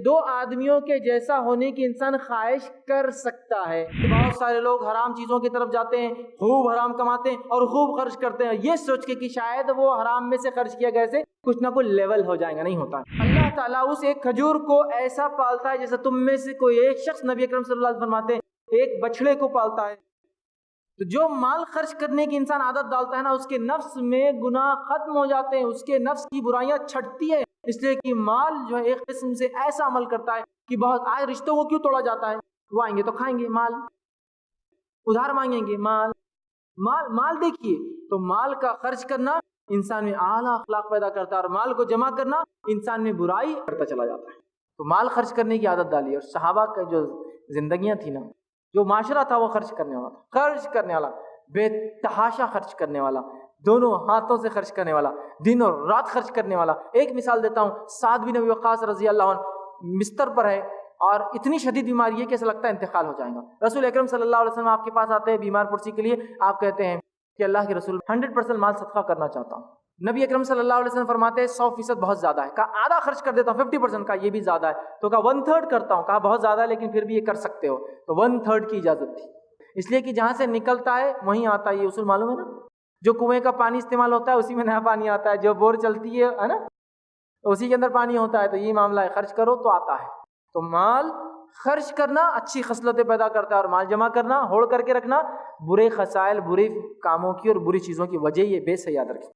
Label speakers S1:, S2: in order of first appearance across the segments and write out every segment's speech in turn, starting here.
S1: دو آدمیوں کے جیسا ہونے کی انسان خواہش کر سکتا ہے. بہت سارے لوگ حرام چیزوں کی طرف جاتے ہیں، خوب حرام کماتے ہیں اور خوب خرچ کرتے ہیں، یہ سوچ کے کہ شاید وہ حرام میں سے خرچ کیا گئے سے کچھ نہ کچھ لیول ہو جائے گا. نہیں ہوتا. اللہ تعالیٰ اس ایک کھجور کو ایسا پالتا ہے جیسے تم میں سے کوئی ایک شخص، نبی اکرم صلی اللہ علیہ وسلم فرماتے ہیں، ایک بچڑے کو پالتا ہے. تو جو مال خرچ کرنے کی انسان عادت ڈالتا ہے نا، اس کے نفس میں گناہ ختم ہو جاتے ہیں، اس کے نفس کی برائیاں چھٹتی ہے. اس لیے کہ مال جو ہے ایک قسم سے ایسا عمل کرتا ہے کہ بہت آئے رشتوں کو کیوں توڑا جاتا ہے؟ وہ آئیں گے تو کھائیں گے مال، ادھار مانگیں گے مال. مال دیکھیے تو مال کا خرچ کرنا انسان میں اعلیٰ اخلاق پیدا کرتا ہے، اور مال کو جمع کرنا انسان میں برائی کرتا چلا جاتا ہے. تو مال خرچ کرنے کی عادت ڈالی. اور صحابہ کا جو زندگیاں تھی نا، جو معاشرہ تھا وہ خرچ کرنے والا تھا، خرچ کرنے والا، بے تحاشا خرچ کرنے والا، دونوں ہاتھوں سے خرچ کرنے والا، دن اور رات خرچ کرنے والا. ایک مثال دیتا ہوں، سعد بن ابی وقاص رضی اللہ عنہ بستر پر ہے اور اتنی شدید بیماری ہے کہ ایسا لگتا ہے انتقال ہو جائے گا. رسول اکرم صلی اللہ علیہ وسلم آپ کے پاس آتے ہیں بیمار پرسی کے لیے. آپ کہتے ہیں کہ اللہ کے رسول 100% مال صدقہ کرنا چاہتا ہوں. نبی اکرم صلی اللہ علیہ وسلم فرماتے ہیں 100% بہت زیادہ ہے. کہا آدھا خرچ کر دیتا ہوں، 50%. کہا یہ بھی زیادہ ہے. تو کہا 1/3 کرتا ہوں. کہا بہت زیادہ ہے لیکن پھر بھی یہ کر سکتے ہو. تو 1/3 کی اجازت تھی، اس لیے کہ جہاں سے نکلتا ہے وہیں آتا ہے. یہ اصول معلوم ہے نا، جو کنویں کا پانی استعمال ہوتا ہے اسی میں نیا پانی آتا ہے، جو بور چلتی ہے نا اسی کے اندر پانی ہوتا ہے. تو یہ معاملہ ہے، خرچ کرو تو آتا ہے. تو مال خرچ کرنا اچھی خصلتیں پیدا کرتا ہے، اور مال جمع کرنا، ہوڑ کر کے رکھنا برے خصائل، برے کاموں کی اور بری چیزوں کی وجہ. یہ بیس ہے، یاد رکھیں.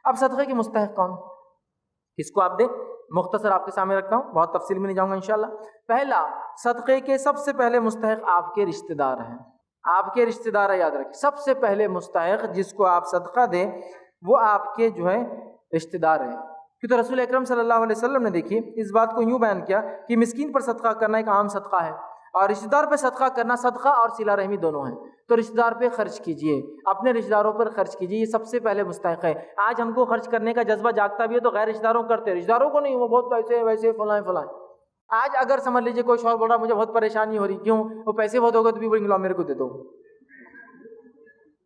S1: اب صدقے کے مستحق کون، کس کو آپ دیں؟ مختصر آپ کے سامنے رکھتا ہوں، بہت تفصیل میں نہیں جاؤں گا انشاءاللہ. پہلا، صدقے کے سب سے پہلے مستحق آپ کے رشتہ دار ہیں. آپ کے رشتہ دار ہے، یاد رکھیں. سب سے پہلے مستحق جس کو آپ صدقہ دیں وہ آپ کے جو ہے رشتہ دار ہیں. کیونکہ رسول اکرم صلی اللہ علیہ وسلم نے دیکھیے اس بات کو یوں بیان کیا کہ مسکین پر صدقہ کرنا ایک عام صدقہ ہے، اور رشتہ دار پہ صدقہ کرنا صدقہ اور صلہ رحمی دونوں ہیں. تو رشتہ دار پہ خرچ کیجئے، اپنے رشتہ داروں پر خرچ کیجئے، یہ سب سے پہلے مستحق ہے. آج ہم کو خرچ کرنے کا جذبہ جاگتا بھی ہے تو غیر رشتہ داروں کو کرتے ہیں، رشتہ داروں کو نہیں، وہ بہت پیسے ویسے فلاں فلاں. آج اگر سمجھ لیجئے کوئی شوہر بول رہا مجھے بہت پریشانی ہو رہی، کیوں؟ وہ پیسے بہت ہو گئے تو بھی بولیں گے میرے کو دے دو.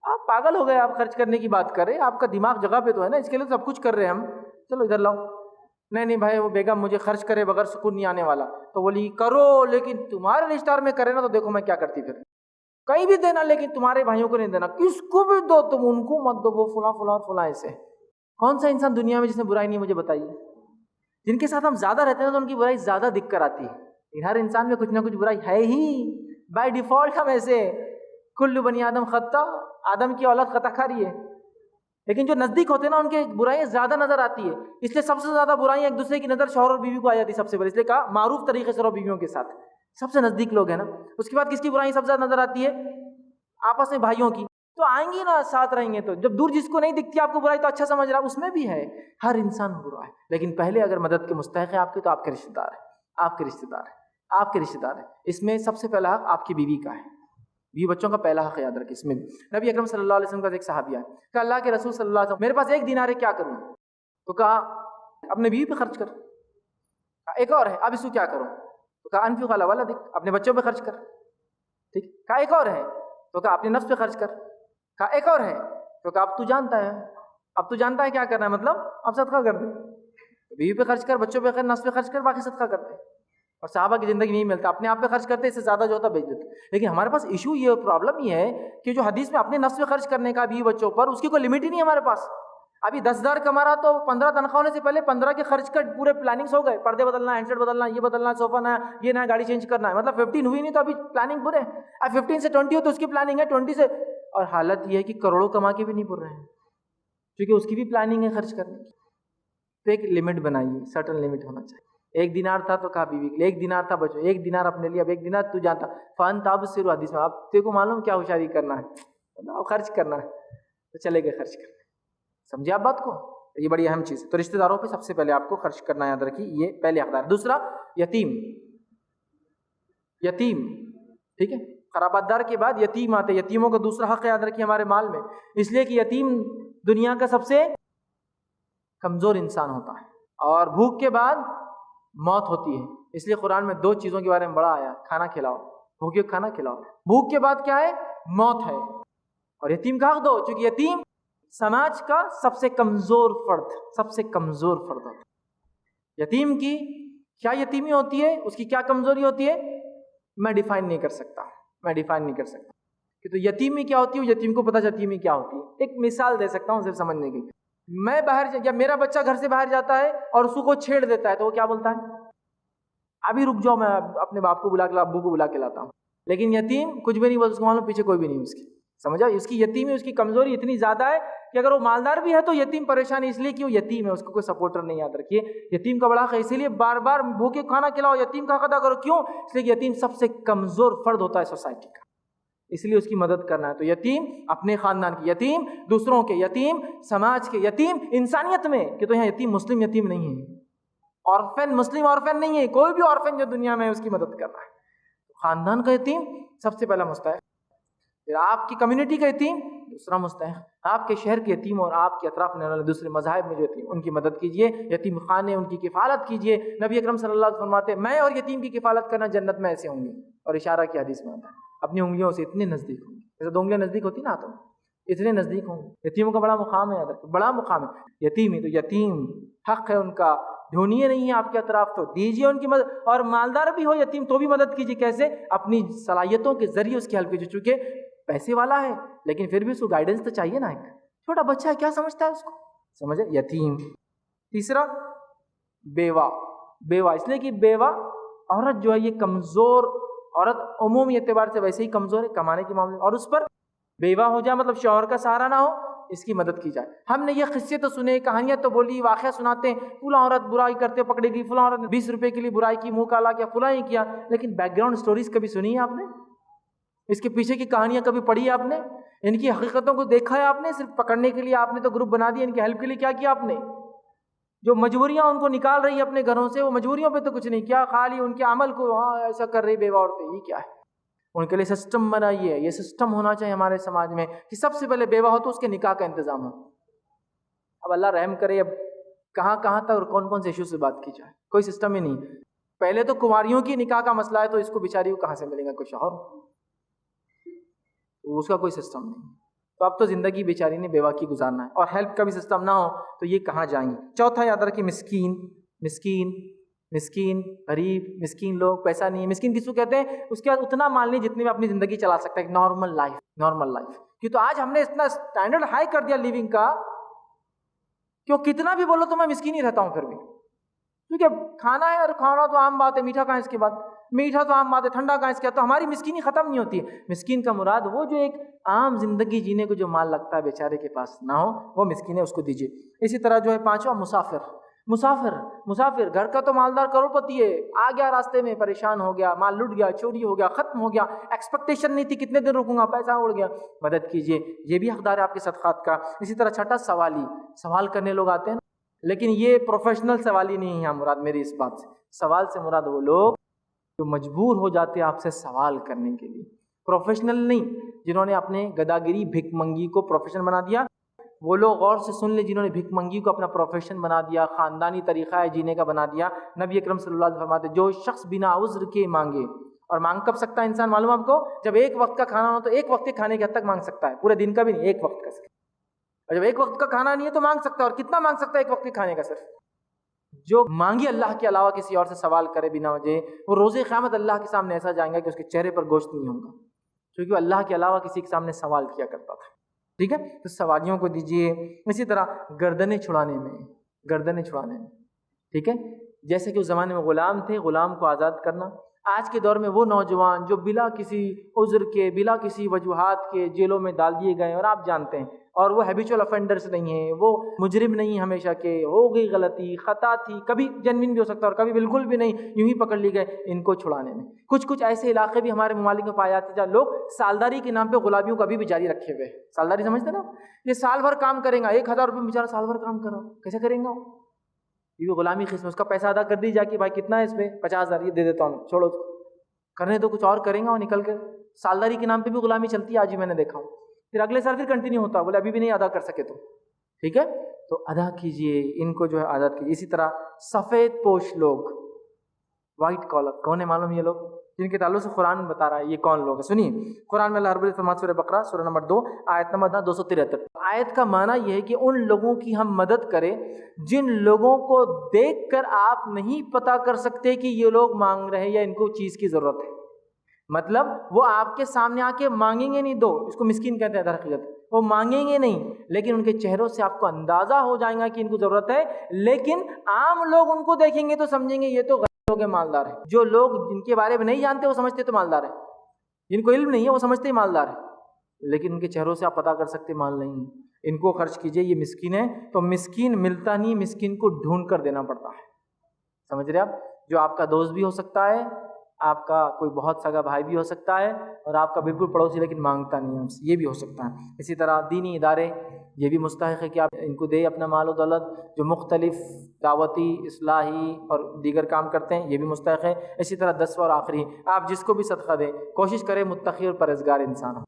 S1: آپ پاگل ہو گئے، آپ خرچ کرنے کی بات کر رہے ہیں، آپ کا دماغ جگہ پہ تو ہے نا، اس کے لیے سب کچھ کر رہے ہیں ہم. چلو ادھر لاؤ. نہیں بھائی، وہ بیگم مجھے خرچ کرے بغیر سکون نہیں آنے والا. تو بولی کرو، لیکن تمہارے رشتہ دار میں کرے نا تو دیکھو میں کیا کرتی. پھر کہیں بھی دینا لیکن تمہارے بھائیوں کو نہیں دینا، کس کو بھی دو، تم ان کو مت دو، وہ فلاں فلاں فلاں. ایسے کون سا انسان دنیا میں جس میں برائی نہیں، مجھے بتائیے. جن کے ساتھ ہم زیادہ رہتے ہیں تو ان کی برائی زیادہ دکھ کر آتی ہے. ہر انسان میں کچھ نہ کچھ برائی ہے ہی، بائی ڈیفالٹ. ہم ایسے کل بنی آدم خطا، آدم کی اولاد خطا کھاری ہے، لیکن جو نزدیک ہوتے ہیں نا ان کے برائیاں زیادہ نظر آتی ہے. اس لیے سب سے زیادہ برائیاں ایک دوسرے کی نظر شوہر اور بیوی کو آ جاتی ہے سب سے پہلے. اس لیے کہا معروف طریقے سے رہو بیویوں کے ساتھ، سب سے نزدیک لوگ ہیں نا. اس کے بعد کس کی برائی سب سے زیادہ نظر آتی ہے؟ آپس میں بھائیوں کی. تو آئیں گی نا، ساتھ رہیں گے. تو جب دور جس کو نہیں دکھتی آپ کو برائی تو اچھا سمجھ رہا، اس میں بھی ہے. ہر انسان برا ہے، لیکن پہلے اگر مدد کے مستحق ہے آپ کے تو آپ کے رشتہ دار ہے، آپ کے رشتہ دار ہے، آپ کے رشتہ دار ہے. اس میں سب سے پہلا حق آپ کی بیوی کا ہے، بیوی بچوں کا پہلا حق یاد رکھیں. اس میں نبی اکرم صلی اللہ علیہ وسلم کا ایک صحابی ہے کہ اللہ کے رسول صلی اللہ علیہ وسلم میرے پاس 1 دینار ہے، کیا کروں؟ تو کہا اپنے بیوی پہ خرچ کر. ایک اور ہے، اب اس کو کیا کروں؟ تو کہا انفق علی ولدک، اپنے بچوں پہ خرچ کر. ٹھیک. کہا ایک اور ہے، تو کہا اپنے نفس پہ خرچ کر. کہا ایک اور ہے، تو کہا اب تو جانتا ہے، اب تو جانتا ہے کیا کرنا ہے، مطلب اب صدقہ کر دے. بیوی پہ خرچ کر، بچوں پہ خرچ، نفس پہ خرچ کر، باقی صدقہ کرتے. اور صحابہ کی زندگی میں نہیں ملتا، اپنے آپ پہ خرچ کرتے، اس سے زیادہ جو ہوتا بیچ دیتے. لیکن ہمارے پاس ایشو یہ پرابلم یہ ہے کہ جو حدیث میں اپنے نفس پہ خرچ کرنے کا بیوی بچوں پر، اس کی کوئی لمٹ ہی نہیں ہے ہمارے پاس. ابھی 10,000 کما رہا تو 15 تنخواہ ہونے سے پہلے 15 کے خرچ کا پورے پلاننگس ہو گئے. پردے بدلنا، ہینڈ سیٹ بدلنا، یہ بدلنا، صوفہ نیا، یہ نیا، گاڑی چینج کرنا ہے. مطلب 15 ہوئی نہیں تو ابھی پلاننگ پورے. اب 15 سے 20 ہو تو اس کی پلاننگ ہے 20 سے. اور حالت یہ ہے کہ کروڑوں کما کے بھی نہیں پور رہے ہیں، کیونکہ اس کی بھی پلاننگ ہے خرچ کرنے کی. تو ایک لمٹ بنائیے، سرٹن لمٹ ہونا چاہیے. 1 دینار تھا تو کہا بیوی کے لیے، 1 دینار تھا بچوں، 1 دینار اپنے لیے. اب 1 دینار تو جانتا فن تابصر حدیث میں، اب تیرے کو معلوم کیا ہوشیاری کرنا ہے، خرچ کرنا ہے تو چلے گئے خرچ کرنے. سمجھے آپ بات کو؟ یہ بڑی اہم چیز ہے. تو رشتہ داروں پہ سب سے پہلے آپ کو خرچ کرنا یاد رکھیے، یہ پہلے حقدار. دوسرا یتیم. یتیم ٹھیک ہے، قرابت دار کے بعد یتیم آتے. یتیموں کا دوسرا حق یاد رکھیے ہمارے مال میں، اس لیے کہ یتیم دنیا کا سب سے کمزور انسان ہوتا ہے، اور بھوک کے بعد موت ہوتی ہے. اس لیے قرآن میں 2 چیزوں کے بارے میں بڑا آیا، کھانا کھلاؤ، بھوکے کو کھانا کھلاؤ. بھوک کے بعد کیا ہے؟ موت ہے. اور یتیم کا حق دو، چونکہ یتیم سماج کا سب سے کمزور فرد، سب سے کمزور فرد ہوتا ہے. یتیم کی کیا یتیمی ہوتی ہے، اس کی کیا کمزوری ہوتی ہے، میں ڈیفائن نہیں کر سکتا کہ تو یتیمی کیا ہوتی ہے، یتیم کو پتہ چلتی یتیمی کیا ہوتی ہے۔ ایک مثال دے سکتا ہوں صرف سمجھنے کی، میں باہر یا میرا بچہ گھر سے باہر جاتا ہے اور اس کو کوئی چھیڑ دیتا ہے تو وہ کیا بولتا ہے، ابھی رک جاؤ میں اپنے باپ کو بلا کے ابو کو بلا کے لاتا ہوں۔ لیکن یتیم کچھ بھی نہیں بولتا، اس کو معلوم پیچھے کوئی بھی نہیں اس کی، سمجھا؟ اس کی یتیمی، اس کی کمزوری اتنی زیادہ ہے کہ اگر وہ مالدار بھی ہے تو یتیم پریشان ہے اس لیے کہ وہ یتیم ہے، اس کو کوئی سپورٹر نہیں۔ یاد رکھیے یتیم کا بڑا حق ہے، اسی لیے بار بار بھوکے کھانا کھلاؤ، یتیم کا حق ادا کرو۔ کیوں؟ اس لیے کہ یتیم سب سے کمزور فرد ہوتا ہے سوسائٹی کا، اس لیے اس کی مدد کرنا ہے۔ تو یتیم اپنے خاندان کی یتیم، دوسروں کے یتیم، سماج کے یتیم، انسانیت میں کہ تو یہاں یتیم مسلم یتیم نہیں ہے، آرفن مسلم آرفن نہیں ہے، کوئی بھی آرفن جو دنیا میں ہے اس کی مدد کرنا ہے۔ خاندان کا یتیم سب سے پہلا مستحق، پھر آپ کی کمیونٹی کا یتیم دوسرا مستحق، آپ کے شہر کے یتیم اور آپ کے اطراف میں دوسرے مذاہب میں جو یتیم ان کی مدد کیجیے، یتیم خانے ان کی کفالت کیجیے۔ نبی اکرم صلی اللہ علیہ وسلم فرماتے ہیں میں اور یتیم کی کفالت کرنا جنت میں ایسے ہوں گے، اور اشارہ کی حدیث میں آتا ہے اپنی انگلیوں سے اتنے نزدیک ہوں گے، جیسے دو انگلیاں نزدیک ہوتی نا ہاتھوں میں، اتنے نزدیک ہوں گے۔ یتیموں کا بڑا مقام ہے، بڑا مقام ہے یتیم ہی، تو یتیم حق ہے ان کا، ڈھونڈیے نہیں ہے آپ کے اطراف تو دیجیے ان کی مدد، اور مالدار بھی ہو یتیم تو بھی مدد کیجیے۔ کیسے؟ اپنی صلاحیتوں کے ذریعے اس کی ہیلپ کیجیے، چونکہ پیسے والا ہے لیکن پھر بھی اس کو گائیڈنس تو چاہیے نا، ایک چھوٹا بچہ ہے کیا سمجھتا ہے اس کو، سمجھے؟ یتیم۔ تیسرا بیوہ، اس لیے کہ بیوہ عورت جو ہے یہ کمزور عورت عمومی اعتبار سے ویسے ہی کمزور ہے کمانے کے معاملے میں، اور اس پر بیوہ ہو جائے مطلب شوہر کا سہارا نہ ہو، اس کی مدد کی جائے۔ ہم نے یہ قصے تو سنے، کہانیاں تو بولی، واقعہ سناتے ہیں، فلاں عورت برائی کرتے پکڑے گی، فلاں عورت نے 20 روپے کے لیے برائی کی، منہ کالا کیا، فلاں ہی کیا، لیکن بیک گراؤنڈ سٹوریز کبھی سنی ہے آپ نے؟ اس کے پیچھے کی کہانیاں کبھی پڑھی ہے آپ نے؟ ان کی حقیقتوں کو دیکھا ہے آپ نے؟ صرف پکڑنے کے لیے آپ نے تو گروپ بنا دیا، ان کی ہیلپ کے لیے کیا کیا آپ نے؟ جو مجبوریاں ان کو نکال رہی ہے اپنے گھروں سے، وہ مجبوریوں پہ تو کچھ نہیں کیا، خالی ان کے عمل کو ایسا کر رہی بیوہ عورتیں، یہ کیا ہے؟ ان کے لیے سسٹم بنائیے، یہ سسٹم ہونا چاہیے ہمارے سماج میں کہ سب سے پہلے بیوہ ہو تو اس کے نکاح کا انتظام ہو۔ اب اللہ رحم کرے، اب کہاں تک اور کون کون سے ایشو سے بات کی جائے، کوئی سسٹم ہی نہیں۔ پہلے تو کنواریوں کی نکاح کا مسئلہ ہے، تو اس کو بیچاری کو کہاں سے ملے گا کوئی شوہر، اس کا کوئی سسٹم نہیں۔ تو اب تو زندگی بیچاری نے بیوہ کی گزارنا ہے، اور ہیلپ کا بھی سسٹم نہ ہو تو یہ کہاں جائیں گی۔ چوتھا یاد رکھیں، مسکین غریب، مسکین لوگ، پیسہ نہیں ہے، مسکین کس کو کہتے ہیں؟ اس کے پاس اتنا مال نہیں جتنے میں اپنی زندگی چلا سکتا ہے، ایک نارمل لائف کی۔ تو آج ہم نے اتنا اسٹینڈرڈ ہائی کر دیا لیونگ کا، کیوں کتنا بھی بولو تو میں مسکین ہی رہتا ہوں پھر بھی، کیونکہ کھانا ہے، اور کھانا تو عام بات ہے، میٹھا کہاں اس کے بعد، میٹھا تو عام بات ہے، ٹھنڈا کہاں اس کے بعد، تو ہماری مسکینی ختم نہیں ہوتی ہے۔ مسکین کا مراد وہ جو ایک عام زندگی جینے کو جو مال لگتا ہے بیچارے کے پاس نہ ہو، وہ مسکین ہے، اس کو دیجیے۔ اسی طرح جو ہے پانچواں مسافر، گھر کا تو مالدار کروڑپتی ہے، آ گیا راستے میں پریشان ہو گیا، مال لٹ گیا، چوری ہو گیا، ختم ہو گیا، ایکسپیکٹیشن نہیں تھی کتنے دن رکوں گا، پیسہ اڑ گیا، مدد کیجیے، یہ بھی حقدار ہے آپ کے صدقات کا۔ اسی طرح چھٹا سوال کرنے لوگ آتے ہیں، لیکن یہ پروفیشنل سوالی نہیں ہے یہاں مراد میری اس بات سے، سوال سے مراد وہ لوگ جو مجبور ہو جاتے ہیں آپ سے سوال کرنے کے لیے، پروفیشنل نہیں، جنہوں نے اپنے گداگری بھک منگی کو پروفیشن بنا دیا۔ وہ لوگ غور سے سن لیں جنہوں نے بھک منگی کو اپنا پروفیشن بنا دیا، خاندانی طریقہ ہے جینے کا بنا دیا۔ نبی اکرم صلی اللہ علیہ وسلم فرماتے جو شخص بنا عذر کے مانگے، اور مانگ کب سکتا ہے انسان معلوم آپ کو؟ جب ایک وقت کا کھانا ہو تو ایک وقت کے کھانے کے حد تک مانگ سکتا ہے، پورے دن کا بھی نہیں، ایک وقت کا صرف۔ اور جب ایک وقت کا کھانا نہیں ہے تو مانگ سکتا ہے، اور کتنا مانگ سکتا ہے ایک وقت کے کھانے کا صرف۔ جو مانگی اللہ کے علاوہ کسی اور سے سوال کرے بنا وجہ، وہ روز قیامت اللہ کے سامنے ایسا جائیں گا کہ اس کے چہرے پر گوشت نہیں ہوگا، کیونکہ وہ اللہ کے علاوہ کسی کے سامنے سوال کیا کرتا تھا۔ ٹھیک ہے، تو سوالیوں کو دیجیے۔ اسی طرح گردنیں چھڑانے میں، ٹھیک ہے، جیسے کہ اس زمانے میں غلام تھے، غلام کو آزاد کرنا۔ آج کے دور میں وہ نوجوان جو بلا کسی عذر کے، بلا کسی وجوہات کے جیلوں میں ڈال دیے گئے، اور آپ جانتے ہیں، اور وہ ہیبیچول افینڈرز نہیں ہیں، وہ مجرم نہیں ہمیشہ کے، ہو گئی غلطی، خطا تھی، کبھی جنوین بھی ہو سکتا ہے اور کبھی بالکل بھی نہیں، یوں ہی پکڑ لی گئے، ان کو چھڑانے میں۔ کچھ ایسے علاقے بھی ہمارے ممالک میں پائے جاتے ہیں جہاں لوگ سالداری کے نام پہ غلامیوں کا بھی جاری رکھے ہوئے ہیں۔ سالداری سمجھتے نا، یہ سال بھر کام کریں گا، 1000 روپے بیچارہ سال بھر کام کرو، کیسے کریں گا؟ یہ بھی غلامی قسم، اس کا پیسہ ادا کر دی جا کہ بھائی کتنا ہے اس میں، 50,000 یہ دے دیتا ہوں، چھوڑو کرنے تو کچھ اور کریں گا، اور نکل کے سالداری کے نام پہ بھی غلامی چلتی ہے، آج ہی میں نے دیکھا ہوں۔ پھر اگلے سال پھر کنٹینیو ہوتا ہے، بولے ابھی بھی نہیں ادا کر سکے تو ٹھیک ہے، تو ادا کیجئے، ان کو جو ہے آزاد کیجئے۔ اسی طرح سفید پوش لوگ، وائٹ کالر، کون ہے معلوم؟ یہ لوگ جن کے تعلق سے قرآن بتا رہا ہے یہ کون لوگ ہیں. سنیے قرآن میں اللہ رب العزت فرماتا ہے سورہ بقرہ سورہ نمبر 2 آیت نمبر 273. آیت کا معنی یہ ہے کہ ان لوگوں کی ہم مدد کریں جن لوگوں کو دیکھ کر آپ نہیں پتہ کر سکتے کہ یہ لوگ مانگ رہے ہیں یا ان کو چیز کی ضرورت ہے. مطلب وہ آپ کے سامنے آ کے مانگیں گے نہیں, دو اس کو مسکین کہتے ہیں در حقیقت, وہ مانگیں گے نہیں, لیکن ان کے چہروں سے آپ کو اندازہ ہو جائے گا کہ ان کو ضرورت ہے. لیکن عام لوگ ان کو دیکھیں گے تو سمجھیں گے یہ تو غریب لوگ ہیں, مالدار ہیں. جو لوگ جن کے بارے میں نہیں جانتے وہ سمجھتے تو مالدار ہیں, جن کو علم نہیں ہے وہ سمجھتے ہی مالدار ہیں, لیکن ان کے چہروں سے آپ پتہ کر سکتے مال نہیں ہے. ان کو خرچ کیجئے, یہ مسکین ہے. تو مسکین ملتا نہیں, مسکین کو ڈھونڈ کر دینا پڑتا ہے. سمجھ رہے آپ؟ جو آپ کا دوست بھی ہو سکتا ہے, آپ کا کوئی بہت سگا بھائی بھی ہو سکتا ہے, اور آپ کا بالکل پڑوسی لیکن مانگتا نہیں ہے ہم سے, یہ بھی ہو سکتا ہے. اسی طرح دینی ادارے یہ بھی مستحق ہے کہ آپ ان کو دیں اپنا مال و دولت. جو مختلف دعوتی اصلاحی اور دیگر کام کرتے ہیں یہ بھی مستحق ہے. اسی طرح 10واں اور آخری, آپ جس کو بھی صدقہ دیں کوشش کریں متقی اور پرہیزگار انسان ہو.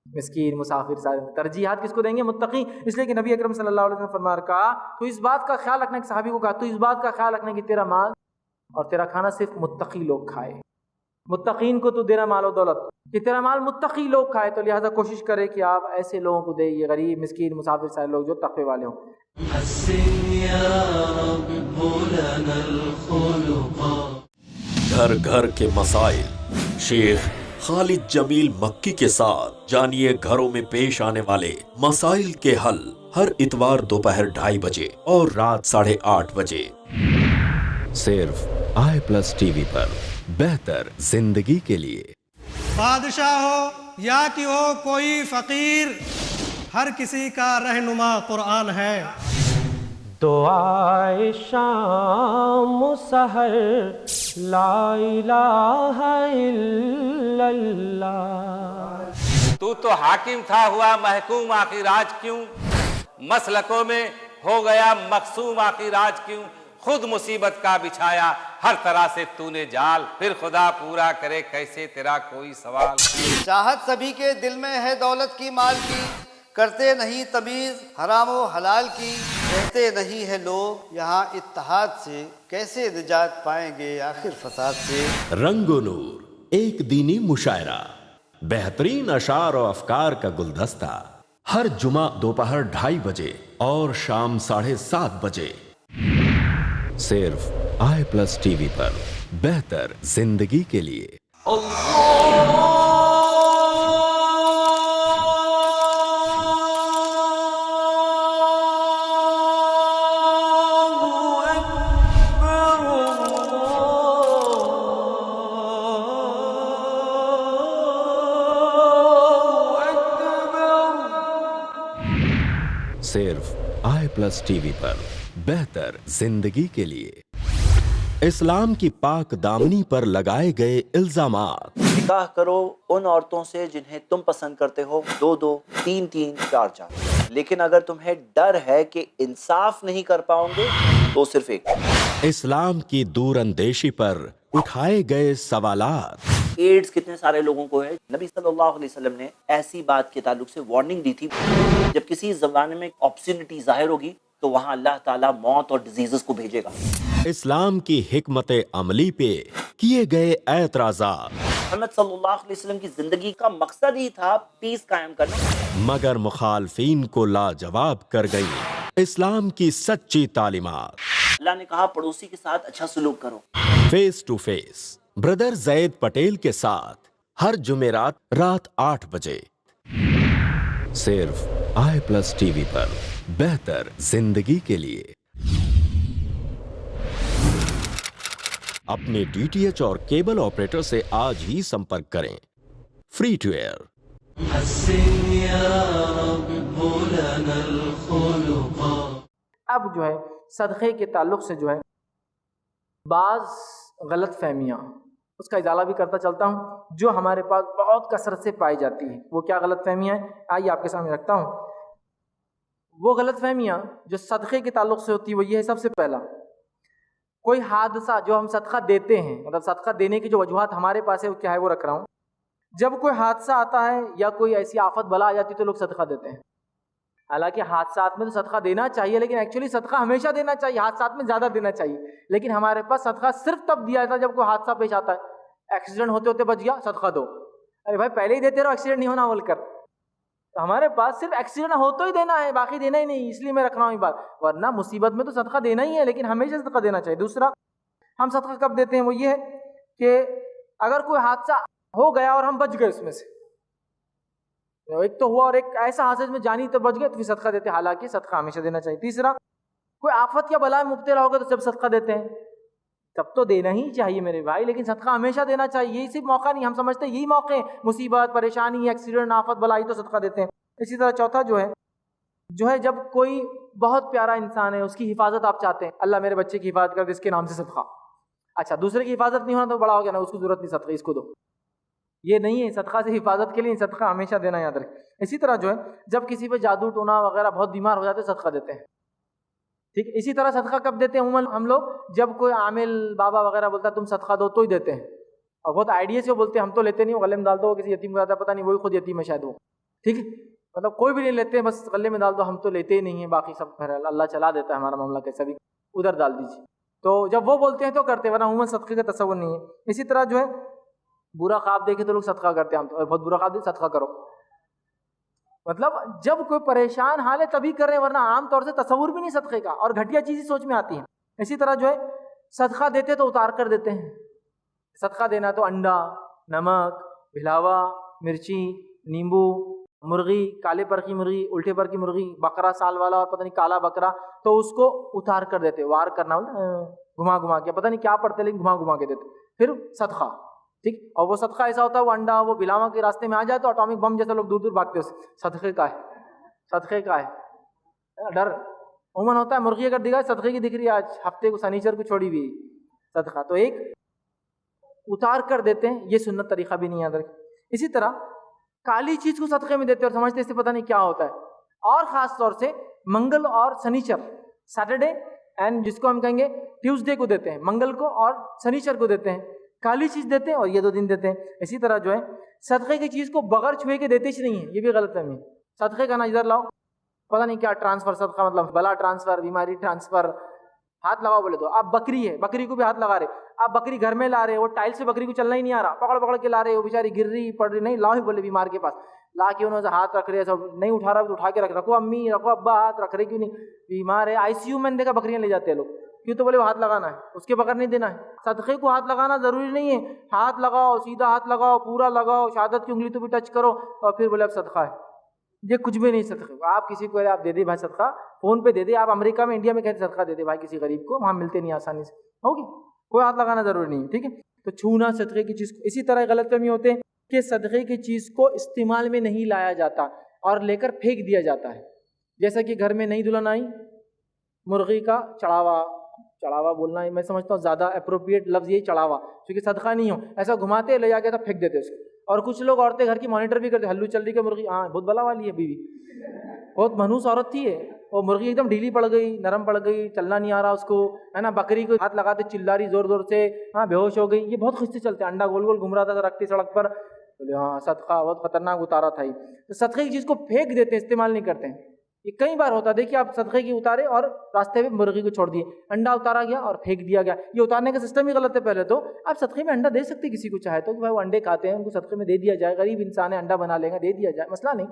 S1: مسکین, مسافر, سارے ترجیحات کس کو دیں گے؟ متقی. اس لیے کہ نبی اکرم صلی اللہ علیہ وسلم فرما کہا تو اس بات کا خیال رکھنا, کہ صحابی کو کہا تو اس بات کا خیال رکھنا کہ تیرا مال اور تیرا کھانا صرف متقی لوگ کھائے. متقین کو تو دینا مال و دولت کہ تیرا مال متقی لوگ کھائے, تو لہٰذا کوشش کرے کہ آپ ایسے لوگوں کو دیں, یہ غریب, مسکین, مسافر, سارے لوگ جو تقوی والے ہوں.
S2: گھر گھر کے مسائل شیخ خالد جمیل مکی کے ساتھ جانیے گھروں میں پیش آنے والے مسائل کے حل, ہر اتوار دوپہر 2:30 بجے اور رات 8:30 بجے صرف i+TV پر. بہتر زندگی کے لیے.
S3: بادشاہ ہو یا کہ ہو کوئی فقیر, ہر کسی کا رہنما قرآن ہے.
S4: دعائے شام و سحر لا الہ الا اللہ.
S5: تو حاکم تھا ہوا محکوم, آخر آج کیوں مسلکوں میں ہو گیا مقسوم, آخر آج کیوں خود مصیبت کا بچھایا ہر طرح سے تو نے جال, پھر خدا پورا کرے کیسے تیرا کوئی سوال.
S6: چاہت سبھی کے دل میں ہے دولت کی, مال کی, کرتے نہیں تمیز حرام و حلال کی. کہتے نہیں ہے لوگ یہاں اتحاد سے, کیسے نجات پائیں گے آخر فساد سے.
S2: رنگ و نور ایک دینی مشاعرہ, بہترین اشعار و افکار کا گلدستہ, ہر جمعہ دوپہر 2:30 بجے اور شام 7:30 بجے صرف i+TV پر. بہتر زندگی کے لیے. صرف i+TV پر. بہتر زندگی کے لیے. اسلام کی پاک دامنی پر لگائے گئے الزامات.
S7: نکاح کرو ان عورتوں سے جنہیں تم پسند کرتے ہو, 2-2, 3-3, 4-4. لیکن اگر تمہیں ڈر ہے کہ انصاف نہیں کر پاؤ گے تو صرف ایک.
S2: اسلام کی دور اندیشی پر اٹھائے گئے سوالات.
S7: ایڈز کتنے سارے لوگوں کو ہے. نبی صلی اللہ علیہ وسلم نے ایسی بات کے تعلق سے وارننگ دی تھی, جب کسی زمانے میں آپسینٹی ظاہر ہوگی تو وہاں اللہ تعالیٰ موت اور ڈیزیزز کو بھیجے گا.
S2: اسلام کی حکمت عملی پہ کیے گئے اعتراضات.
S7: محمد صلی اللہ علیہ وسلم کی زندگی کا مقصد ہی تھا پیس قائم کرنا,
S2: مگر مخالفین کو لاجواب کر گئی اسلام کی سچی تعلیمات.
S7: اللہ نے کہا پڑوسی کے ساتھ اچھا سلوک کرو.
S2: فیس ٹو فیس بردر زید پٹیل کے ساتھ ہر جمعرات رات 8 بجے صرف i+TV پر. بہتر زندگی کے لیے. اپنے DTH اور کیبل آپریٹر سے آج ہی سمپرک کریں. Free to air.
S1: اب جو ہے صدقے کے تعلق سے جو ہے بعض غلط فہمیاں, اس کا ازالہ بھی کرتا چلتا ہوں, جو ہمارے پاس بہت کثرت سے پائی جاتی ہے. وہ کیا غلط فہمیاں ہیں, آئیے آپ کے سامنے رکھتا ہوں. وہ غلط فہمیاں جو صدقے کے تعلق سے ہوتی ہے وہ یہ ہے, سب سے پہلا کوئی حادثہ جو ہم صدقہ دیتے ہیں, مطلب صدقہ دینے کی جو وجوہات ہمارے پاس ہے وہ کیا ہے وہ رکھ رہا ہوں. جب کوئی حادثہ آتا ہے یا کوئی ایسی آفت بلا آ جاتی ہے تو لوگ صدقہ دیتے ہیں. حالانکہ حادثات میں تو صدقہ دینا چاہیے, لیکن ایکچولی صدقہ ہمیشہ دینا چاہیے, حادثات میں زیادہ دینا چاہیے. لیکن ہمارے پاس صدقہ صرف تب دیا جاتا ہے جب کوئی حادثہ پیش آتا ہے. ایکسیڈنٹ ہوتے ہوتے بچ گیا, صدقہ دو. ارے بھائی پہلے ہی دیتے رہو, ایکسیڈنٹ نہیں ہونا بول کر. تو ہمارے پاس صرف ایکسیڈنٹ ہو تو ہی دینا ہے, باقی دینا ہی نہیں, اس لیے میں رکھ رہا ہوں یہ بات. ورنہ مصیبت میں تو صدقہ دینا ہی ہے, لیکن ہمیشہ صدقہ دینا چاہیے. دوسرا ہم صدقہ کب دیتے ہیں, وہ یہ ہے کہ اگر کوئی حادثہ ہو گیا اور ہم بچ گئے اس میں سے, ایک تو ہوا اور ایک ایسا حادثہ میں جانی تو بچ گئے, تو پھر صدقہ دیتے ہیں. حالانکہ صدقہ ہمیشہ دینا چاہیے. تیسرا کوئی آفت یا بلا میں مبتلا ہوگا تو جب صدقہ دیتے ہیں, تب تو دینا ہی چاہیے میرے بھائی, لیکن صدقہ ہمیشہ دینا چاہیے. یہ صرف موقع نہیں, ہم سمجھتے ہیں یہی موقع ہے, مصیبت, پریشانی, ایکسیڈنٹ, آفت, بلا, ہی تو صدقہ دیتے ہیں. اسی طرح چوتھا جو ہے جب کوئی بہت پیارا انسان ہے, اس کی حفاظت آپ چاہتے ہیں, اللہ میرے بچے کی حفاظت کر دے, اس کے نام سے صدقہ. اچھا دوسرے کی حفاظت نہیں ہونا تو بڑا ہو گیا نا, اس کو ضرورت نہیں صدقہ, اس کو دو. یہ نہیں ہے, صدقہ سے حفاظت کے لیے صدقہ ہمیشہ دینا یاد رکھیں. اسی طرح جب کسی پہ جادو ٹونا وغیرہ بہت بیمار ہو جاتے ہیں, صدقہ دیتے ہیں. ٹھیک, اسی طرح صدقہ کب دیتے ہیں عموماً ہم لوگ, جب کوئی عامل بابا وغیرہ بولتا ہے تم صدقہ دو, تو ہی دیتے ہیں. اور بہت آئیڈیا سے بولتے ہیں ہم تو لیتے نہیں, غلے میں ڈال دو, کسی یتیم کو جاتا ہے, پتہ نہیں وہی خود یتیم ہے شاید وہ. ٹھیک ہے, مطلب کوئی بھی نہیں لیتے ہیں, بس غلے میں ڈال دو, ہم تو لیتے ہی نہیں ہیں, باقی سب اللہ چلا دیتا ہے ہمارا معاملہ, کیسا بھی ادھر ڈال دیجیے. تو جب وہ بولتے ہیں تو کرتے ہیں, ورنہ عموماً صدقے کا تصور نہیں ہے. اسی طرح برا خواب دیکھے تو لوگ صدقہ کرتے ہیں, ہم تو بہت برا خواب دیکھے صدقہ کرو, مطلب جب کوئی پریشان حال ہے تبھی کر رہے ہیں, ورنہ عام طور سے تصور بھی نہیں صدقے کا, اور گھٹیا چیزیں سوچ میں آتی ہیں. اسی طرح صدقہ دیتے تو اتار کر دیتے ہیں. صدقہ دینا تو انڈا, نمک, بھلاوا, مرچی, نیمبو, مرغی, کالے پر کی مرغی, الٹے پر کی مرغی, بکرا سال والا اور پتہ نہیں کالا بکرا, تو اس کو اتار کر دیتے, وار کرنا گھما گھما کے, پتہ نہیں کیا پڑھتے لیکن گھما گھما کے دیتے, پھر صدقہ. ٹھیک, اور وہ صدقہ ایسا ہوتا ہے, وہ انڈا وہ بلاوا کے راستے میں آ جائے تو اٹامک بم جیسے لوگ دور دور بھاگتے ہیں, صدقے کا ہے, صدقے کا ہے. ڈر عموماً ہوتا ہے, مرغی اگر دکھا صدقے کی دکھ رہی ہے, آج ہفتے کو سنیچر کو چھوڑی ہوئی صدقہ, تو ایک اتار کر دیتے ہیں, یہ سنت طریقہ بھی نہیں یاد رکھے. اسی طرح کالی چیز کو صدقے میں دیتے ہیں اور سمجھتے اس سے پتہ نہیں کیا ہوتا ہے, اور خاص طور سے منگل اور سنیچر, سیٹرڈے اینڈ جس کو ہم کہیں گے ٹیوزڈے کو دیتے ہیں, منگل کو اور سنیچر کو دیتے ہیں, کالی چیز دیتے ہیں اور یہ 2 دن دیتے ہیں. اسی طرح صدقے کی چیز کو بغیر چھوئے کے دیتے ہی نہیں ہے, یہ بھی غلط فہمی. صدقے کا نا ادھر لاؤ, پتہ نہیں کیا ٹرانسفر, صدقہ مطلب بلا ٹرانسفر, بیماری ٹرانسفر, ہاتھ لگاؤ بولے تو. آپ بکری ہے, بکری کو بھی ہاتھ لگا رہے, آپ بکری گھر میں لا رہے, وہ ٹائل سے بکری کو چلنا ہی نہیں آ رہا, پکڑ پکڑ کے لا رہے, وہ بیچاری گر رہی پڑ رہی, نہیں لاؤ ہی بولے بیمار کے پاس, لا کے انہوں نے ہاتھ رکھ رہے, سب نہیں اٹھا رہا تو اٹھا کے رکھو, امی رکھو, ابا ہاتھ رکھ رہے, کیوں نہیں, بیمار ہے, آئی سی یو میں دیکھا بکریاں لے جاتے ہیں لوگ, کیوں تو بولے وہ ہاتھ لگانا ہے, اس کے بغیر نہیں دینا ہے. صدقے کو ہاتھ لگانا ضروری نہیں ہے, ہاتھ لگاؤ, سیدھا ہاتھ لگاؤ, پورا لگاؤ, شہادت کی انگلی تو بھی ٹچ کرو, اور پھر بولے اب صدقہ ہے. یہ کچھ بھی نہیں صدقے. آپ کسی کو آپ دے دے بھائی صدقہ, فون پہ دے دے, آپ امریکہ میں انڈیا میں کہتے صدقہ دے دے بھائی کسی غریب کو, وہاں ملتے نہیں آسانی سے, ہوگی, کوئی ہاتھ لگانا ضروری نہیں. ٹھیک ہے, تو چھونا صدقے کی چیز کو. اسی طرح غلط فہمی ہوتے ہیں کہ صدقے کی چیز کو استعمال میں نہیں لایا جاتا اور لے کر پھینک دیا جاتا ہے. جیسا کہ گھر میں نئی دلہن آئی, مرغی کا چڑھاوا بولنا میں سمجھتا ہوں زیادہ اپروپریٹ لفظ یہی چڑھاوا, کیونکہ صدقہ نہیں ہو, ایسا گھماتے لے جا کے پھینک دیتے اس کو. اور کچھ لوگ عورتیں گھر کی مانیٹر بھی کرتے, ہلو چل رہی کہ مرغی, ہاں بہت بلا والی ہے بیوی, بہت منحوس عورت تھی ہے, وہ مرغی ایک دم ڈھیلی پڑ گئی, نرم پڑ گئی, چلنا نہیں آ رہا اس کو, ہے نا, بکری کو ہاتھ لگاتے چلا رہی زور زور سے, ہاں بے ہوش ہو گئی, یہ بہت خستے چلتے, انڈا گول گول گھوم رہا تھا رکھتی سڑک پر, بولے ہاں صدقہ, بہت خطرناک اتارا تھا. تو صدقے کی چیز کو پھینک دیتے ہیں, استعمال نہیں کرتے ہیں. یہ کئی بار ہوتا ہے, دیکھیے آپ صدقے کی اتارے اور راستے میں مرغی کو چھوڑ دیے, انڈا اتارا گیا اور پھینک دیا گیا. یہ اتارنے کا سسٹم ہی غلط ہے. پہلے تو آپ صدقے میں انڈا دے سکتے کسی کو چاہے تو, کہ بھائی وہ انڈے کھاتے ہیں ان کو صدقے میں دے دیا جائے, غریب انسان ہے انڈا بنا لے گا, دے دیا جائے, مسئلہ نہیں.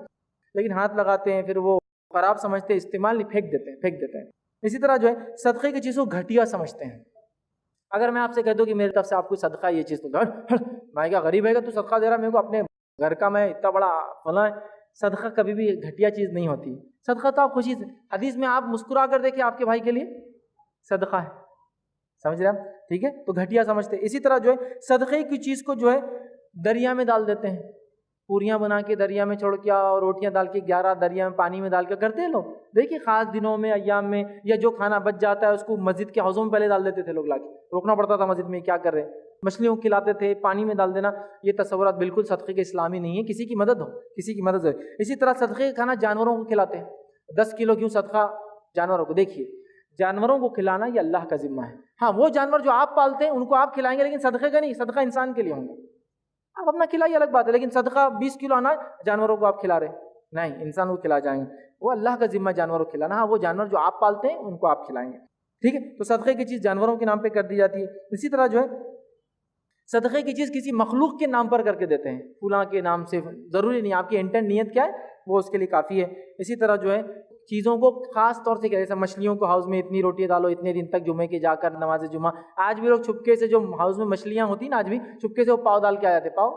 S1: لیکن ہاتھ لگاتے ہیں, پھر وہ خراب سمجھتے ہیں, استعمال نہیں, پھینک دیتے ہیں. اسی طرح صدقے کی چیز کو گھٹیا سمجھتے ہیں. اگر میں آپ سے کہہ دوں کہ میری طرف سے آپ کو صدقہ یہ چیز, تو میں کیا غریب ہے گا تو صدقہ دے رہا میرے کو, اپنے گھر کا میں اتنا بڑا فلاں. صدقہ کبھی بھی گھٹیا چیز نہیں ہوتی. صدقہ تو آپ خوشی سے, حدیث میں آپ مسکرا کر دیکھیں آپ کے بھائی کے لیے صدقہ ہے, سمجھ رہے ہیں, ٹھیک ہے, تو گھٹیا سمجھتے. اسی طرح صدقے کی چیز کو دریا میں ڈال دیتے ہیں, پوریاں بنا کے دریا میں چھوڑ کے, اور روٹیاں ڈال کے 11 دریا میں پانی میں ڈال کے کرتے ہیں لوگ. دیکھیے خاص دنوں میں, ایام میں, یا جو کھانا بچ جاتا ہے اس کو مسجد کے حوضوں میں پہلے ڈال دیتے تھے لوگ, لا کے روکنا پڑتا تھا مسجد میں, کیا کر رہے ہیں, مچھلیوں کو کھلاتے تھے, پانی میں ڈال دینا. یہ تصورات بالکل صدقے کے اسلامی نہیں ہے. کسی کی مدد ہو, کسی کی مدد ہو. اسی طرح صدقے کا کھانا جانوروں کو کھلاتے ہیں. 10 کلو کیوں صدقہ جانوروں کو. دیکھیے جانوروں کو کھلانا یہ اللہ کا ذمہ ہے. ہاں وہ جانور جو آپ پالتے ہیں ان کو آپ کھلائیں گے, لیکن صدقے کا نہیں, صدقہ انسان کے لیے ہوں گے. آپ اپنا کھلائیے الگ بات ہے, لیکن صدقہ 20 کلو اناج جانوروں کو آپ کھلا رہے ہیں نہیں, انسان کو کھلا جائیں گے. وہ اللہ کا ذمہ جانوروں کو کھلانا. ہاں وہ جانور جو آپ پالتے ہیں ان کو آپ کھلائیں گے, ٹھیک ہے. تو صدقے کی چیز جانوروں کے نام پہ کر دی جاتی ہے. اسی طرح صدقے کی چیز کسی مخلوق کے نام پر کر کے دیتے ہیں، فلاں کے نام سے، ضروری نہیں، آپ کی انٹینٹ نیت کیا ہے وہ اس کے لیے کافی ہے۔ اسی طرح جو ہے چیزوں کو خاص طور سے جیسے مچھلیوں کو ہاؤس میں اتنی روٹی ڈالو اتنے دن تک جمعے کے جا کر نماز جمعہ، آج بھی لوگ چھپکے سے جو ہاؤس میں مچھلیاں ہوتی ہیں نا، آج بھی چھپکے سے وہ پاؤ ڈال کے آ جاتے، پاؤ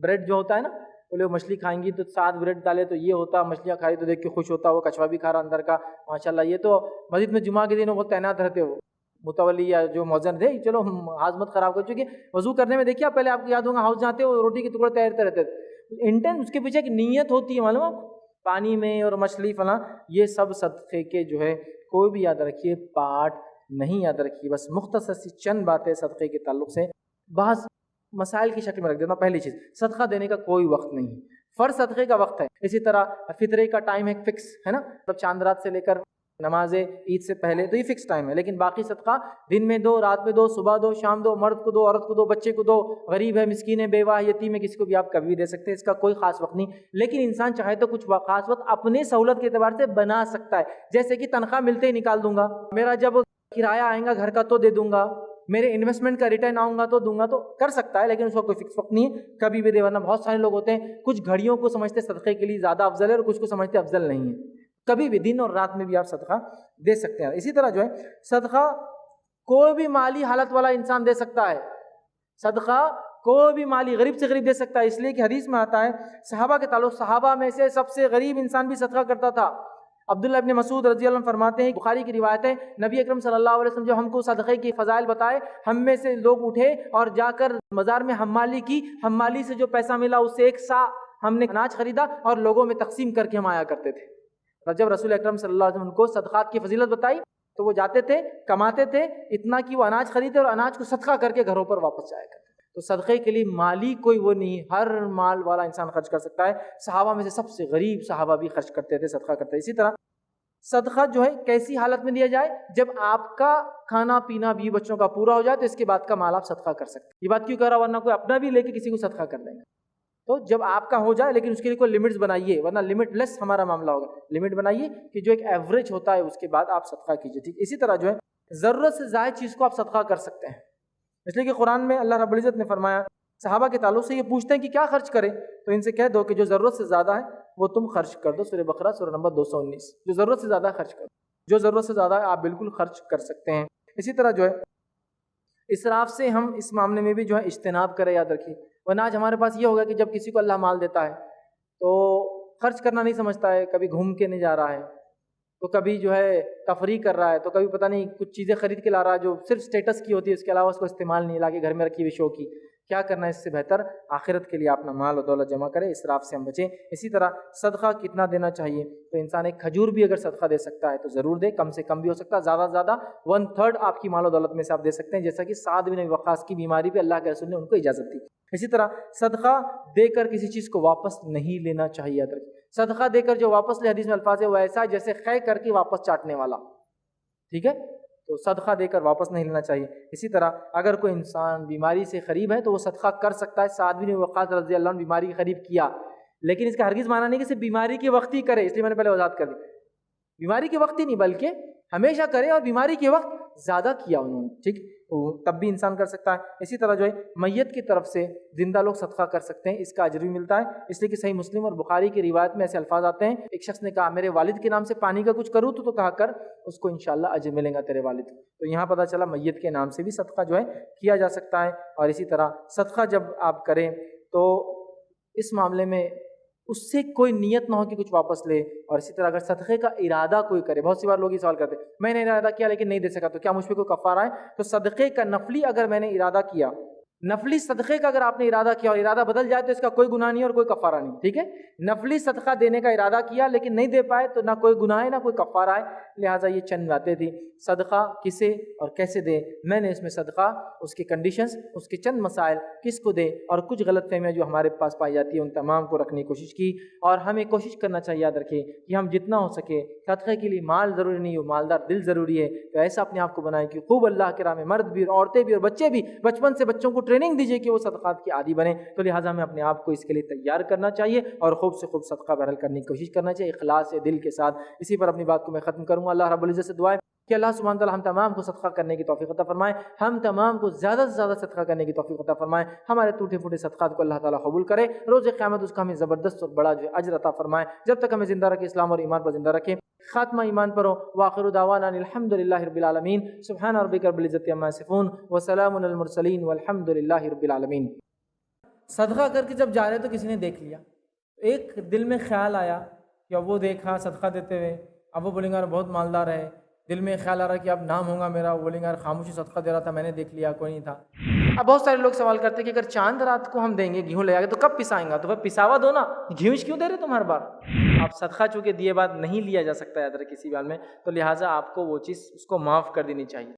S1: بریڈ جو ہوتا ہے نا، وہ لوگ مچھلی کھائیں گی تو 7 بریڈ ڈالے تو یہ ہوتا، مچھلیاں کھائی تو دیکھ کے خوش ہوتا، وہ کچھوا بھی کھا رہا اندر کا، ماشاءاللہ۔ یہ تو مسجد میں جمعہ کے دن وہ تعینات رہتے، وہ متولی یا جو مؤذن تھے، چلو ہاضمت خراب کر چکے، وضو کرنے میں دیکھیے پہلے آپ کو یاد ہوگا ہاؤس جاتے وہ روٹی کے ٹکڑے تیرتے رہتے تھے، انٹینٹ اس کے پیچھے ایک نیت ہوتی ہے، معلوم ہے، پانی میں اور مچھلی فلاں، یہ سب صدقے کے جو ہے کوئی بھی یاد رکھیے پارٹ نہیں یاد رکھیے، بس مختصر سی چند باتیں صدقے کے تعلق سے بعض مسائل کی شکل میں رکھ دینا۔ پہلی چیز، صدقہ دینے کا کوئی وقت نہیں، فرض صدقے کا وقت ہے، اسی طرح فطرے کا ٹائم ہے فکس ہے نا، مطلب چاند رات سے لے کر نماز عید سے پہلے تو یہ فکس ٹائم ہے، لیکن باقی صدقہ دن میں دو، رات میں دو، صبح دو، شام دو، مرد کو دو، عورت کو دو، بچے کو دو، غریب ہے، مسکین ہے، بیوہ ہے، یتیم ہے، کسی کو بھی آپ کبھی دے سکتے ہیں، اس کا کوئی خاص وقت نہیں، لیکن انسان چاہے تو کچھ خاص وقت اپنے سہولت کے اعتبار سے بنا سکتا ہے، جیسے کہ تنخواہ ملتے ہی نکال دوں گا، میرا جب کرایہ آئے گا گھر کا تو دے دوں گا، میرے انویسٹمنٹ کا ریٹرن آؤں گا تو دوں گا، تو کر سکتا ہے، لیکن اس کا کوئی فکس وقت نہیں ہے، کبھی بھی دے، ورنہ بہت سارے لوگ ہوتے ہیں کچھ گھڑیوں کو سمجھتے صدقے کے لیے زیادہ افضل ہے اور کچھ کو سمجھتے افضل نہیں ہے، کبھی بھی دن اور رات میں بھی آپ صدقہ دے سکتے ہیں۔ اسی طرح جو ہے صدقہ کوئی بھی مالی حالت والا انسان دے سکتا ہے، صدقہ کوئی بھی مالی غریب سے غریب دے سکتا ہے، اس لیے کہ حدیث میں آتا ہے صحابہ کے تعلق، صحابہ میں سے سب سے غریب انسان بھی صدقہ کرتا تھا۔ عبداللہ ابن مسعود رضی اللہ عنہ فرماتے ہیں، بخاری کی روایت ہے، نبی اکرم صلی اللہ علیہ وسلم جو ہم کو صدقے کی فضائل بتائے، ہم میں سے لوگ اٹھے اور جا کر مزار میں حمالی کی، حمالی سے جو پیسہ ملا اس سے 1 سا ہم نے اناج خریدا اور لوگوں میں تقسیم کر کے ہم آیا کرتے تھے۔ اور جب رسول اکرم صلی اللہ علیہ وسلم کو صدقات کی فضیلت بتائی تو وہ جاتے تھے، کماتے تھے اتنا کہ وہ اناج خریدتے اور اناج کو صدقہ کر کے گھروں پر واپس جایا کرتے۔ تو صدقے کے لیے مالی کوئی وہ نہیں، ہر مال والا انسان خرچ کر سکتا ہے، صحابہ میں سے سب سے غریب صحابہ بھی خرچ کرتے تھے، صدقہ کرتے تھے۔ اسی طرح صدقہ جو ہے کیسی حالت میں دیا جائے، جب آپ کا کھانا پینا بھی بچوں کا پورا ہو جائے تو اس کے بعد کا مال آپ صدقہ کر سکتے ہیں۔ یہ بات کیوں کہہ رہا ورنہ کوئی اپنا بھی لے کے کسی کو صدقہ کر دیں گے، تو جب آپ کا ہو جائے، لیکن اس کے لیے کوئی لمٹس بنائیے، ورنہ لمٹ لیس ہمارا معاملہ ہوگا، لمٹ بنائیے کہ جو ایک ایوریج ہوتا ہے اس کے بعد آپ صدقہ کیجیے، ٹھیک۔ اسی طرح جو ہے ضرورت سے زائد چیز کو آپ صدقہ کر سکتے ہیں، اس لیے کہ قرآن میں اللہ رب العزت نے فرمایا، صحابہ کے تعلق سے یہ پوچھتے ہیں کہ کیا خرچ کریں، تو ان سے کہہ دو کہ جو ضرورت سے زیادہ ہے وہ تم خرچ کر دو، سورہ بقرہ سورہ نمبر 219، جو ضرورت سے زیادہ خرچ کرو، جو ضرورت سے زیادہ ہے آپ بالکل خرچ کر سکتے ہیں۔ اسی طرح جو ہے اسراف سے ہم اس معاملے میں بھی جو ہے اجتناب کرے، یاد رکھیے، ورنہ آج ہمارے پاس یہ ہوگا کہ جب کسی کو اللہ مال دیتا ہے تو خرچ کرنا نہیں سمجھتا ہے، کبھی گھوم کے نہیں جا رہا ہے، تو کبھی جو ہے تفریح کر رہا ہے، تو کبھی پتہ نہیں کچھ چیزیں خرید کے لا رہا ہے جو صرف سٹیٹس کی ہوتی ہے، اس کے علاوہ اس کو استعمال نہیں، لا کے گھر میں رکھی ہوئی شو کی۔ کیا کرنا ہے، اس سے بہتر آخرت کے لیے اپنا مال و دولت جمع کرے، اسراف سے ہم بچیں۔ اسی طرح صدقہ کتنا دینا چاہیے، تو انسان ایک کھجور بھی اگر صدقہ دے سکتا ہے تو ضرور دے، کم سے کم بھی ہو سکتا ہے، زیادہ سے زیادہ 1/3 آپ کی مال و دولت میں سے آپ دے سکتے ہیں، جیسا کہ سعد بن وقاص کی بیماری پہ اللہ کے رسول نے ان کو اجازت دی۔ اسی طرح صدقہ دے کر کسی چیز کو واپس نہیں لینا چاہیے، یاد رکھیے، صدقہ دے کر جو واپس لے، حدیث میں الفاظ ہے وہ ایسا جیسے خے کر کے واپس چاٹنے والا، ٹھیک ہے، تو صدقہ دے کر واپس نہیں لینا چاہیے۔ اسی طرح اگر کوئی انسان بیماری سے قریب ہے تو وہ صدقہ کر سکتا ہے، سعد بن وقاص رضی اللہ عنہ بیماری کے قریب کیا، لیکن اس کا ہرگز معنی نہیں کہ صرف بیماری کے وقت ہی کرے، اس لیے میں نے پہلے وضاحت کر دی، بیماری کے وقت ہی نہیں بلکہ ہمیشہ کرے، اور بیماری کے وقت زیادہ کیا انہوں نے، ٹھیک، تب بھی انسان کر سکتا ہے۔ اسی طرح جو ہے میت کی طرف سے زندہ لوگ صدقہ کر سکتے ہیں، اس کا اجر بھی ملتا ہے، اس لیے کہ صحیح مسلم اور بخاری کی روایت میں ایسے الفاظ آتے ہیں، ایک شخص نے کہا میرے والد کے نام سے پانی کا کچھ کروں تو کہا کر، اس کو انشاءاللہ اجر ملے گا تیرے والد کو۔ تو یہاں پتہ چلا میت کے نام سے بھی صدقہ جو ہے کیا جا سکتا ہے۔ اور اسی طرح صدقہ جب آپ کریں تو اس معاملے میں اس سے کوئی نیت نہ ہو کہ کچھ واپس لے، اور اسی طرح اگر صدقے کا ارادہ کوئی کرے، بہت سی بار لوگ یہ سوال کرتے ہیں میں نے ارادہ کیا لیکن نہیں دے سکا تو کیا مجھ پہ کوئی کفارہ ہے؟ تو صدقے کا نفلی اگر میں نے ارادہ کیا، نفلی صدقے کا اگر آپ نے ارادہ کیا اور ارادہ بدل جائے تو اس کا کوئی گناہ نہیں اور کوئی کفارہ نہیں، ٹھیک ہے، نفلی صدقہ دینے کا ارادہ کیا لیکن نہیں دے پائے تو نہ کوئی گناہ ہے نہ کوئی کفارہ ہے۔ لہٰذا یہ چند باتیں تھی، صدقہ کسے اور کیسے دے، میں نے اس میں صدقہ، اس کی کنڈیشنز، اس کے چند مسائل، کس کو دے اور کچھ غلط فہمیاں جو ہمارے پاس پائی جاتی ہیں ان تمام کو رکھنے کی کوشش کی۔ اور ہمیں کوشش کرنا چاہیے، یاد رکھیں کہ ہم جتنا ہو سکے، صدقے کے لیے مال ضروری نہیں ہو، مالدار دل ضروری ہے، تو ایسا اپنے آپ کو بنائیں کہ خوب اللہ کے راہ میں مرد بھی اور عورتیں بھی اور بچے بھی، بچپن سے بچوں کو ٹریننگ دیجیے کہ وہ صدقات کی عادی بنے۔ تو لہٰذا ہمیں اپنے آپ کو اس کے لیے تیار کرنا چاہیے اور خوب سے خوب صدقہ بہرحال کرنے کی کوشش کرنا چاہیے، اخلاص دل کے ساتھ۔ اسی پر اپنی بات کو میں ختم کروں گا۔ اللہ رب العزت سے دعا ہے کہ اللہ سبحانہ تعالیٰ ہم تمام کو صدقہ کرنے کی توفیق عطا فرمائے، ہم تمام کو زیادہ سے زیادہ صدقہ کرنے کی توفیق عطا فرمائے، ہمارے ٹوٹے پھوٹے صدقات کو اللہ تعالیٰ قبول کرے، روز قیامت اس کا ہمیں زبردست اور بڑا جو ہے اجر عطا فرمائے، جب تک ہمیں زندہ رکھے اسلام اور ایمان پر زندہ رکھے، خاتمہ ایمان پر ہو۔ وآخر دعوانا الحمد للہ رب العالمین، سبحان ربک رب العزت عما یصفون وسلام علی المرسلین والحمد للہ رب العالمین۔ صدقہ کر کے جب جا رہے تو کسی نے دیکھ لیا، ایک دل میں خیال آیا کہ اب وہ دیکھا صدقہ دیتے ہوئے، اب وہ بولیں گے بہت مالدار ہے، دل میں خیال آ رہا کہ اب نام ہوگا میرا، وہ بولیں گے خاموشی صدقہ دے رہا تھا، میں نے دیکھ لیا کوئی نہیں تھا۔ اب بہت سارے لوگ سوال کرتے ہیں کہ اگر چاند رات کو ہم دیں گے گیہوں لے آ کے تو کب پسائیں گا، تو پھر پساوا دو نا، گیہوں کیوں دے رہے تم ہر بار؟ آپ صدقہ چونکہ دیے بعد نہیں لیا جا سکتا ہے ادھر کسی بھی حال میں، تو لہٰذا آپ کو وہ چیز اس کو معاف کر دینی چاہیے۔